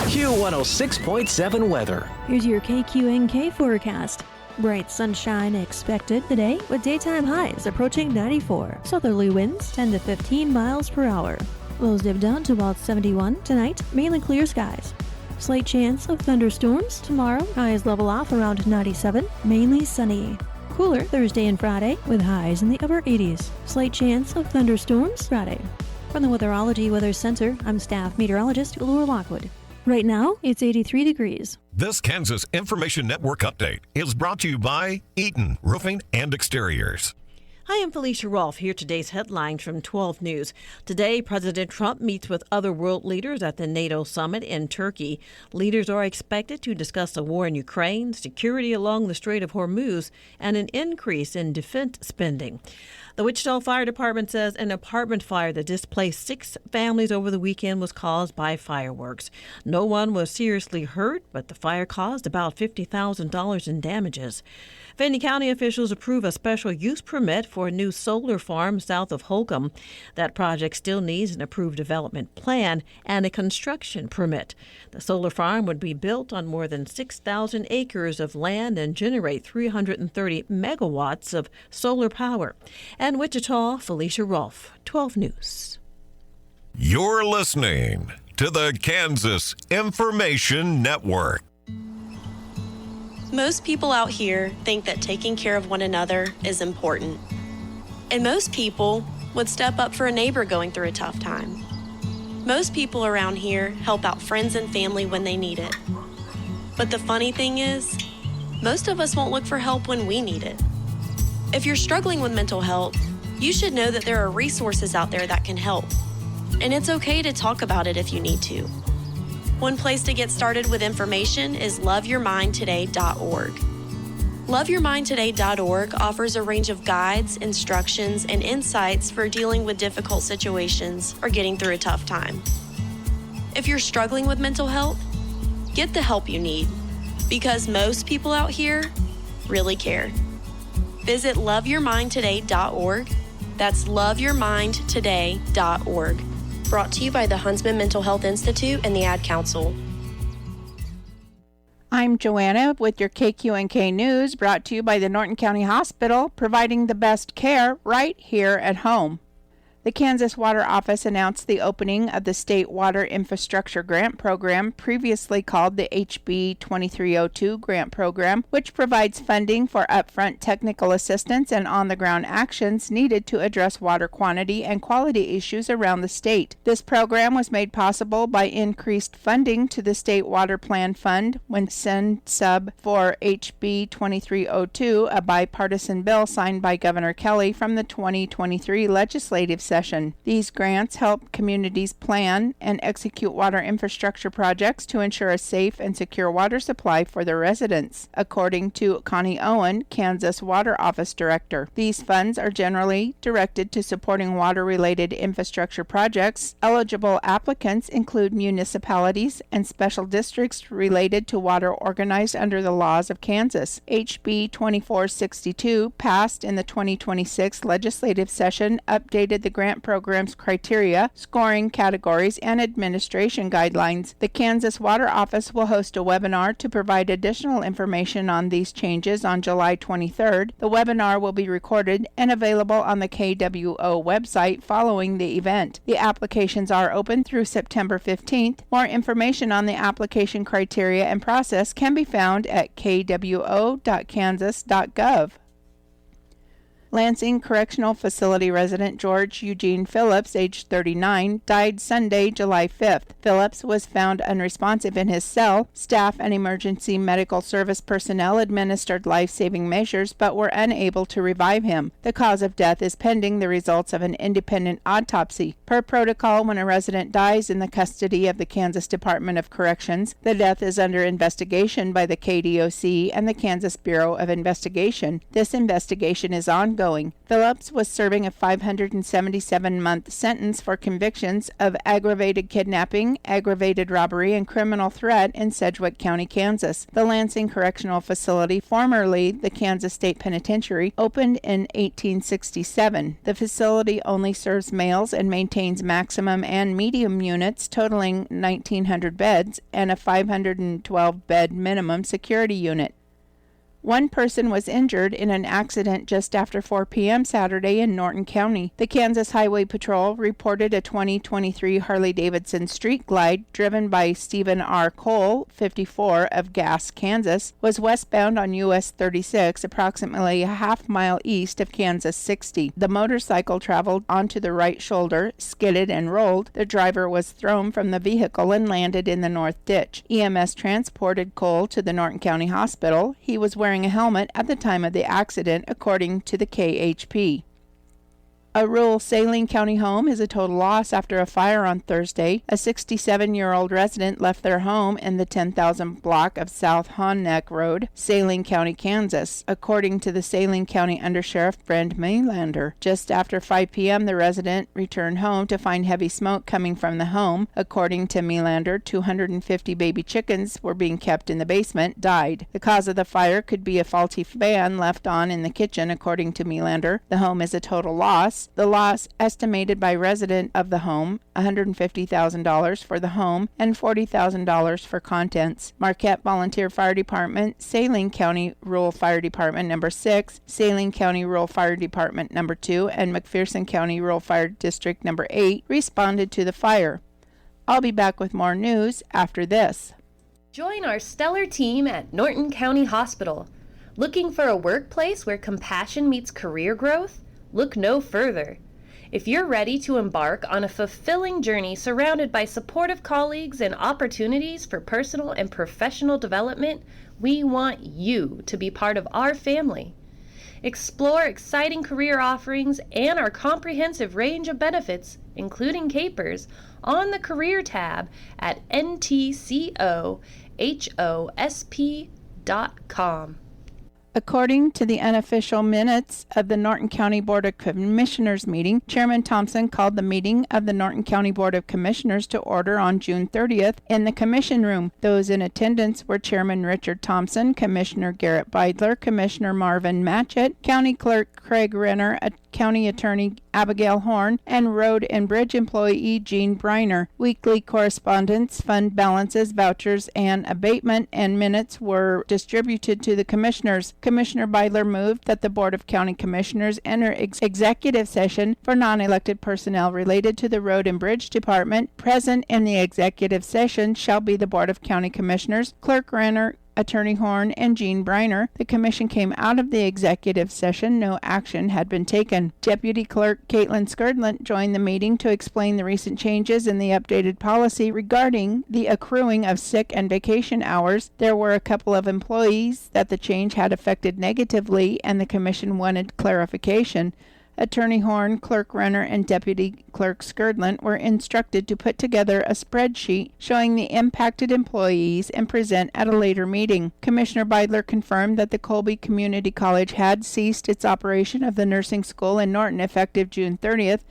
Q106.7 weather. Here's your KQNK forecast. Bright sunshine expected today with daytime highs approaching 94. Southerly winds 10 to 15 miles per hour. Lows dip down to about 71 tonight, mainly clear skies. Slight chance of thunderstorms tomorrow. Highs level off around 97, mainly sunny. Cooler Thursday and Friday with highs in the upper 80s. Slight chance of thunderstorms Friday. From the Weatherology Weather Center, I'm staff meteorologist Laura Lockwood. Right now, it's 83 degrees. This Kansas Information Network update is brought to you by Eaton Roofing and Exteriors. Hi, I'm Felicia Rolfe. Here today's headlines from 12 News. Today, President Trump meets with other world leaders at the NATO summit in Turkey. Leaders are expected to discuss the war in Ukraine, security along the Strait of Hormuz, and an increase in defense spending. The Wichita Fire Department says an apartment fire that displaced 6 families over the weekend was caused by fireworks. No one was seriously hurt, but the fire caused about $50,000 in damages. Fannin County officials approve a special use permit for a new solar farm south of Holcomb. That project still needs an approved development plan and a construction permit. The solar farm would be built on more than 6,000 acres of land and generate 330 megawatts of solar power. And Wichita, Felicia Rolfe, 12 News. You're listening to the Kansas Information Network. Most people out here think that taking care of one another is important. And most people would step up for a neighbor going through a tough time. Most people around here help out friends and family when they need it. But the funny thing is, most of us won't look for help when we need it. If you're struggling with mental health, you should know that there are resources out there that can help. And it's okay to talk about it if you need to. One place to get started with information is loveyourmindtoday.org. Loveyourmindtoday.org offers a range of guides, instructions, and insights for dealing with difficult situations or getting through a tough time. If you're struggling with mental health, get the help you need, because most people out here really care. Visit loveyourmindtoday.org. That's loveyourmindtoday.org. Brought to you by the Huntsman Mental Health Institute and the Ad Council. I'm Joanna with your KQNK News, brought to you by the Norton County Hospital, providing the best care right here at home. The Kansas Water Office announced the opening of the State Water Infrastructure Grant Program, previously called the HB 2302 Grant Program, which provides funding for upfront technical assistance and on-the-ground actions needed to address water quantity and quality issues around the state. This program was made possible by increased funding to the State Water Plan Fund when Send Sub for HB 2302, a bipartisan bill signed by Governor Kelly from the 2023 legislative session. These grants help communities plan and execute water infrastructure projects to ensure a safe and secure water supply for their residents, according to Connie Owen, Kansas Water Office Director. These funds are generally directed to supporting water-related infrastructure projects. Eligible applicants include municipalities and special districts related to water organized under the laws of Kansas. HB 2462, passed in the 2026 legislative session, updated the grant program's criteria, scoring categories, and administration guidelines. The Kansas Water Office will host a webinar to provide additional information on these changes on July 23rd. The webinar will be recorded and available on the KWO website following the event. The applications are open through September 15th. More information on the application criteria and process can be found at kwo.kansas.gov. Lansing Correctional Facility resident George Eugene Phillips, age 39, died Sunday, July 5th. Phillips was found unresponsive in his cell. Staff and emergency medical service personnel administered life-saving measures but were unable to revive him. The cause of death is pending the results of an independent autopsy. Per protocol, when a resident dies in the custody of the Kansas Department of Corrections, the death is under investigation by the KDOC and the Kansas Bureau of Investigation. This investigation is ongoing ongoing. Phillips was serving a 577-month sentence for convictions of aggravated kidnapping, aggravated robbery, and criminal threat in Sedgwick County, Kansas. The Lansing Correctional Facility, formerly the Kansas State Penitentiary, opened in 1867. The facility only serves males and maintains maximum and medium units totaling 1,900 beds and a 512-bed minimum security unit. One person was injured in an accident just after 4 p.m. Saturday in Norton County. The Kansas Highway Patrol reported a 2023 Harley-Davidson Street Glide driven by Stephen R. Cole, 54, of Gass, Kansas, was westbound on US 36, approximately a half-mile east of Kansas 60. The motorcycle traveled onto the right shoulder, skidded and rolled. The driver was thrown from the vehicle and landed in the north ditch. EMS transported Cole to the Norton County Hospital. He was wearing a helmet at the time of the accident, according to the KHP. A rural Saline County home is a total loss after a fire on Thursday. A 67-year-old resident left their home in the 10,000 block of South Hon Neck Road, Saline County, Kansas, according to the Saline County Undersheriff Brent Melander. Just after 5 p.m., the resident returned home to find heavy smoke coming from the home. According to Melander, 250 baby chickens were being kept in the basement, died. The cause of the fire could be a faulty fan left on in the kitchen, according to Melander. The home is a total loss. The loss estimated by resident of the home, $150,000 for the home and $40,000 for contents. Marquette Volunteer Fire Department, Saline County Rural Fire Department number 6, Saline County Rural Fire Department number 2, and McPherson County Rural Fire District number 8 responded to the fire. I'll be back with more news after this. Join our stellar team at Norton County Hospital. Looking for a workplace where compassion meets career growth? Look no further. If you're ready to embark on a fulfilling journey surrounded by supportive colleagues and opportunities for personal and professional development, we want you to be part of our family. Explore exciting career offerings and our comprehensive range of benefits, including capers, on the Career tab at ntcohosp.com. According to the unofficial minutes of the Norton County Board of Commissioners meeting, Chairman Thompson called the meeting of the Norton County Board of Commissioners to order on June 30th in the Commission Room. Those in attendance were Chairman Richard Thompson, Commissioner Garrett Beidler, Commissioner Marvin Matchett, County Clerk Craig Renner, County Attorney Abigail Horn, and Road and Bridge employee Gene Briner. Weekly correspondence, fund balances, vouchers, and abatement and minutes were distributed to the commissioners. Commissioner Beidler moved that the Board of County Commissioners enter executive session for non-elected personnel related to the Road and Bridge Department. Present in the executive session shall be the Board of County Commissioners, Clerk Renner, Attorney Horn, and Gene Briner. The commission came out of the executive session. No action had been taken. Deputy Clerk Caitlin Skurdlant joined the meeting to explain the recent changes in the updated policy regarding the accruing of sick and vacation hours. There were a couple of employees that the change had affected negatively, and the commission wanted clarification. Attorney Horn, Clerk Renner, and Deputy Clerk Skurdlant were instructed to put together a spreadsheet showing the impacted employees and present at a later meeting. Commissioner Beidler confirmed that the Colby Community College had ceased its operation of the nursing school in Norton effective June 30th.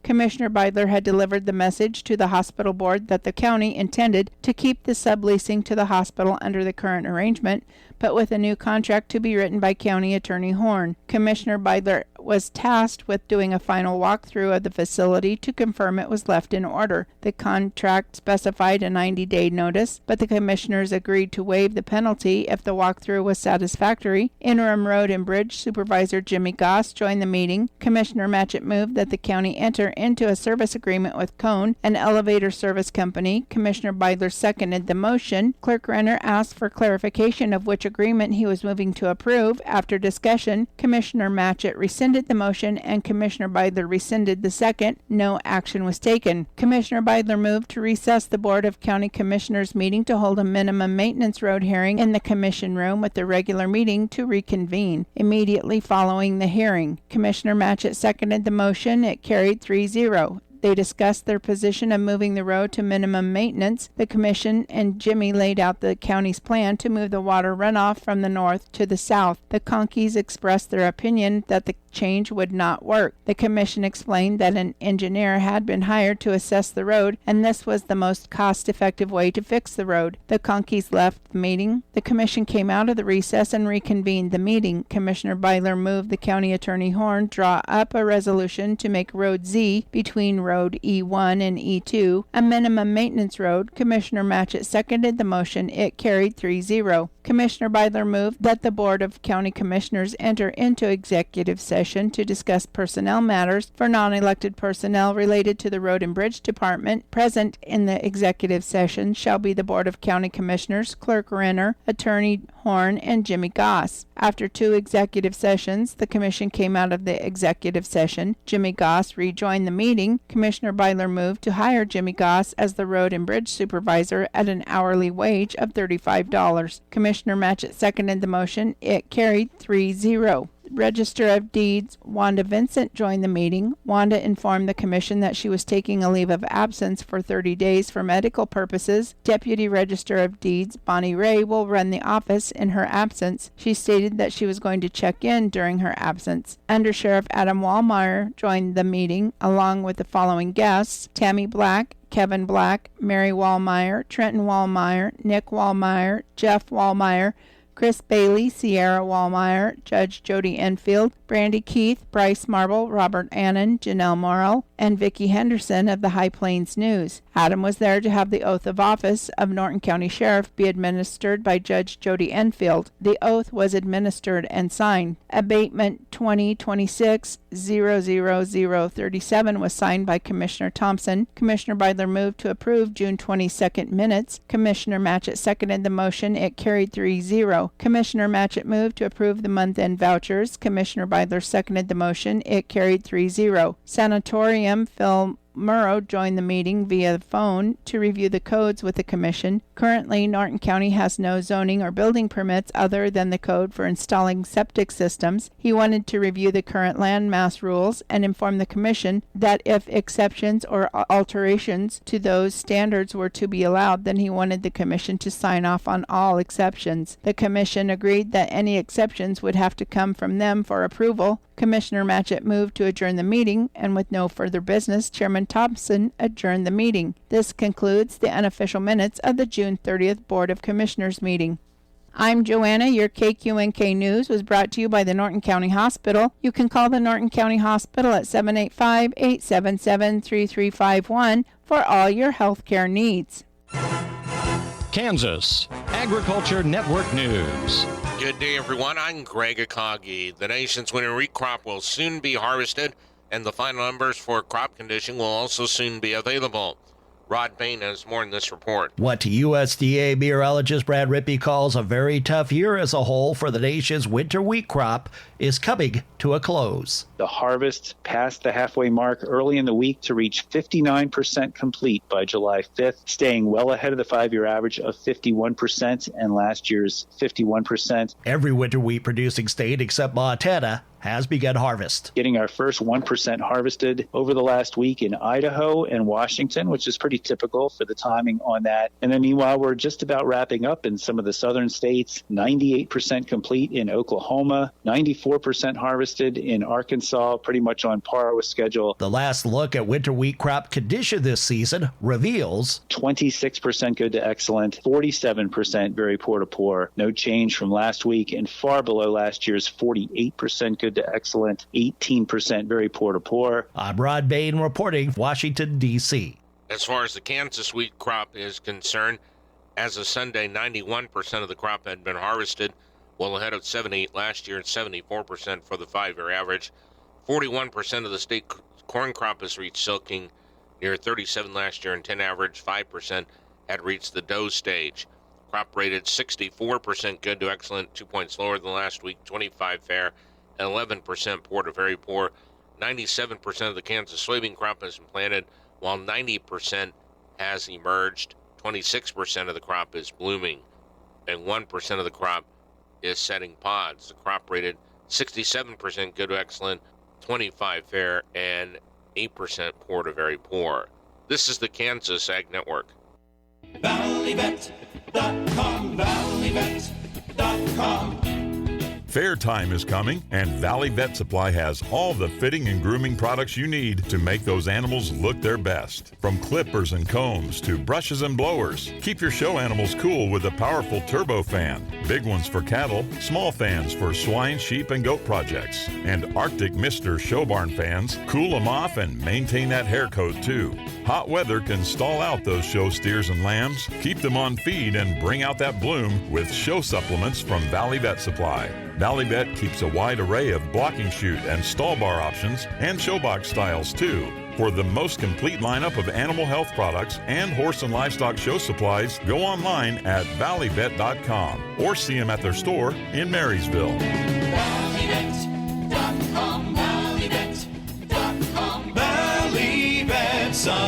Commissioner Beidler had delivered the message to the hospital board that the county intended to keep the subleasing to the hospital under the current arrangement, but with a new contract to be written by County Attorney Horn. Commissioner Beidler was tasked with doing a final walkthrough of the facility to confirm it was left in order. The contract specified a 90-day notice, but the commissioners agreed to waive the penalty if the walkthrough was satisfactory. Interim Road and Bridge Supervisor Jimmy Goss joined the meeting. Commissioner Matchett moved that the county enter into a service agreement with Cone, an elevator service company. Commissioner Beidler seconded the motion. Clerk Renner asked for clarification of which agreement he was moving to approve. After discussion, Commissioner Matchett rescinded the motion and Commissioner Beidler rescinded the second. No action was taken. Commissioner Beidler moved to recess the Board of County Commissioners meeting to hold a minimum maintenance road hearing in the commission room with the regular meeting to reconvene immediately following the hearing. Commissioner Matchett seconded the motion. It carried 3-0. They discussed their position of moving the road to minimum maintenance. The commission and Jimmy laid out the county's plan to move the water runoff from the north to the south. The Conkeys expressed their opinion that the change would not work. The commission explained that an engineer had been hired to assess the road, and this was the most cost-effective way to fix the road. The Conkeys left the meeting. The commission came out of the recess and reconvened the meeting. Commissioner Byler moved the County Attorney Horn draw up a resolution to make Road Z between Road E1 and E2 a minimum maintenance road. Commissioner Matchett seconded the motion. It carried 3-0. Commissioner Byler moved that the Board of County Commissioners enter into executive session to discuss personnel matters for non-elected personnel related to the Road and Bridge Department. Present in the executive session shall be the Board of County Commissioners, Clerk Renner, Attorney Horn, and Jimmy Goss. After 2 executive sessions, the commission came out of the executive session. Jimmy Goss rejoined the meeting. Commissioner Byler moved to hire Jimmy Goss as the Road and Bridge Supervisor at an hourly wage of $35. Commissioner Matchett seconded the motion. It carried 3-0. Register of Deeds Wanda Vincent joined the meeting. Wanda informed the commission that she was taking a leave of absence for 30 days for medical purposes. Deputy Register of Deeds Bonnie Ray will run the office in her absence. She stated that she was going to check in during her absence. Under Sheriff Adam Wallmeyer joined the meeting along with the following guests: Tammy Black, Kevin Black, Mary Wallmeyer, Trenton Wallmeyer, Nick Wallmeyer, Jeff Wallmeyer, Chris Bailey, Sierra Wallmeyer, Judge Jody Enfield, Brandy Keith, Bryce Marble, Robert Annan, Janelle Morrell, and Vicki Henderson of the High Plains News. Adam was there to have the oath of office of Norton County Sheriff be administered by Judge Jody Enfield. The oath was administered and signed. Abatement 2026-00037 was signed by Commissioner Thompson. Commissioner Byler moved to approve June 22nd minutes. Commissioner Matchett seconded the motion. It carried 3-0. Commissioner Matchett moved to approve the month-end vouchers. Commissioner Byler seconded the motion. It carried 3-0. Sanatorium Phil Murrow joined the meeting via phone to review the codes with the commission. Currently, Norton County has no zoning or building permits other than the code for installing septic systems. He wanted to review the current landmass rules and inform the commission that if exceptions or alterations to those standards were to be allowed, then he wanted the commission to sign off on all exceptions. The commission agreed that any exceptions would have to come from them for approval. Commissioner Matchett moved to adjourn the meeting, and with no further business, Chairman Thompson adjourned the meeting. This concludes the unofficial minutes of the June 30th Board of Commissioners meeting. I'm Joanna. Your KQNK News was brought to you by the Norton County Hospital. You can call the Norton County Hospital at 785-877-3351 for all your health care needs. Kansas Agriculture Network News. Good day, everyone. I'm Greg Akagi. The nation's winter wheat crop will soon be harvested, and the final numbers for crop condition will also soon be available. Rod Bain has more in this report. What USDA meteorologist Brad Rippey calls a very tough year as a whole for the nation's winter wheat crop is coming to a close. The harvest passed the halfway mark early in the week to reach 59% complete by July 5th, staying well ahead of the 5-year average of 51% and last year's 51%. Every winter wheat producing state except Montana has begun harvest. Getting our first 1% harvested over the last week in Idaho and Washington, which is pretty typical for the timing on that. And then meanwhile, we're just about wrapping up in some of the southern states, 98% complete in Oklahoma, 94% harvested in Arkansas, pretty much on par with schedule. The last look at winter wheat crop condition this season reveals 26% good to excellent, 47% very poor to poor. No change from last week and far below last year's 48% good to excellent, 18% very poor to poor. I'm Rod Bain reporting Washington, D.C. As far as the Kansas wheat crop is concerned, as of Sunday, 91% of the crop had been harvested, well ahead of 78 last year and 74% for the 5-year average. 41% of the state corn crop has reached silking, near 37 last year and 10 average. 5% had reached the dough stage. Crop rated 64% good to excellent, 2 points lower than last week, 25 fair, 11% poor to very poor. 97% of the Kansas soybean crop has been planted, while 90% has emerged. 26% of the crop is blooming, and 1% of the crop is setting pods. The crop rated 67% good to excellent, 25 fair, and 8% poor to very poor. This is the Kansas Ag Network. ValleyVet.com, ValleyVet.com. Fair time is coming, and Valley Vet Supply has all the fitting and grooming products you need to make those animals look their best. From clippers and combs to brushes and blowers, keep your show animals cool with a powerful turbo fan. Big ones for cattle, small fans for swine, sheep, and goat projects. And Arctic Mister show barn fans cool them off and maintain that hair coat too. Hot weather can stall out those show steers and lambs. Keep them on feed and bring out that bloom with show supplements from Valley Vet Supply. Valley Vet keeps a wide array of blocking chute and stall bar options and show box styles too. For the most complete lineup of animal health products and horse and livestock show supplies, go online at valleyvet.com or see them at their store in Marysville. ValleyVet.com, ValleyVet.com, Valley Vet Supply.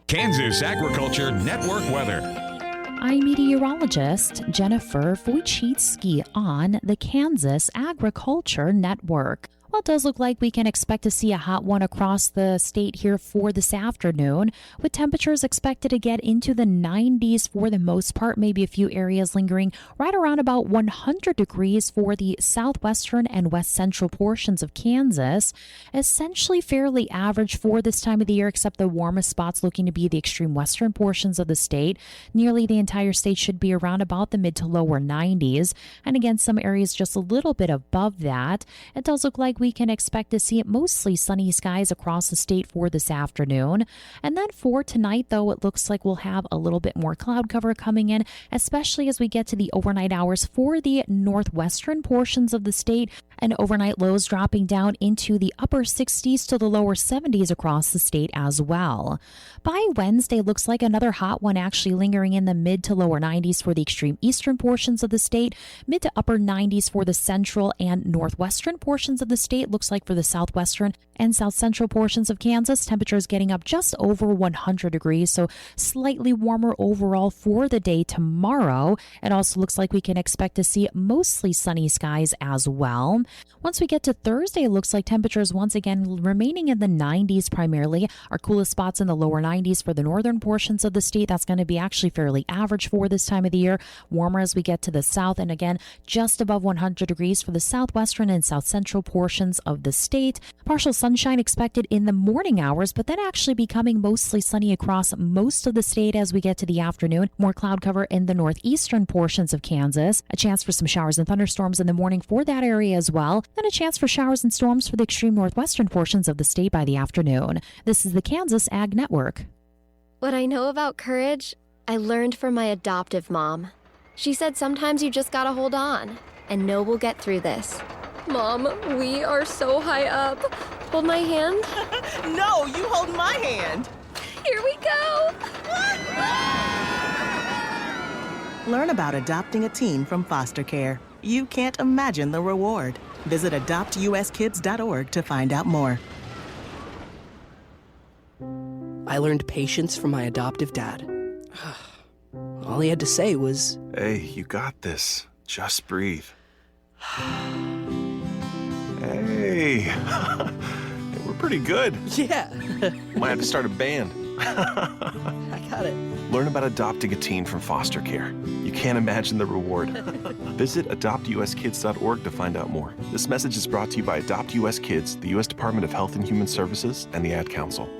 Kansas Agriculture Network weather. I'm meteorologist Jennifer Wojcicki on the Kansas Agriculture Network. Well, it does look like we can expect to see a hot one across the state here for this afternoon, with temperatures expected to get into the 90s for the most part, maybe a few areas lingering right around about 100 degrees for the southwestern and west central portions of Kansas. Essentially fairly average for this time of the year, except the warmest spots looking to be the extreme western portions of the state. Nearly the entire state should be around about the mid to lower 90s. And again, some areas just a little bit above that. It does look like we can expect to see mostly sunny skies across the state for this afternoon. And then for tonight, though, it looks like we'll have a little bit more cloud cover coming in, especially as we get to the overnight hours for the northwestern portions of the state, and overnight lows dropping down into the upper 60s to the lower 70s across the state as well. By Wednesday, looks like another hot one actually lingering in the mid to lower 90s for the extreme eastern portions of the state, mid to upper 90s for the central and northwestern portions of the state. Looks like for the southwestern and south central portions of Kansas, temperatures getting up just over 100 degrees, so slightly warmer overall for the day tomorrow. It also looks like we can expect to see mostly sunny skies as well. Once we get to Thursday, it looks like temperatures once again remaining in the 90s primarily. Our coolest spots in the lower 90s for the northern portions of the state. That's going to be actually fairly average for this time of the year. Warmer as we get to the south, and again, just above 100 degrees for the southwestern and south central portions of the state. Partial sunshine expected in the morning hours, but then actually becoming mostly sunny across most of the state as we get to the afternoon. More cloud cover in the northeastern portions of Kansas. A chance for some showers and thunderstorms in the morning for that area as well. Then a chance for showers and storms for the extreme northwestern portions of the state by the afternoon. This is the Kansas Ag Network. What I know about courage, I learned from my adoptive mom. She said sometimes you just gotta hold on and know we'll get through this. Mom, we are so high up. Hold my hand. No, you hold my hand. Here we go. Learn about adopting a teen from foster care. You can't imagine the reward. Visit adoptuskids.org to find out more. I learned patience from my adoptive dad. All he had to say was, "Hey, you got this. Just breathe." Hey, we're pretty good. Yeah. Might have to start a band. I got it. Learn about adopting a teen from foster care. You can't imagine the reward. Visit adoptuskids.org to find out more. This message is brought to you by Adopt US Kids, the U.S. Department of Health and Human Services, and the Ad Council.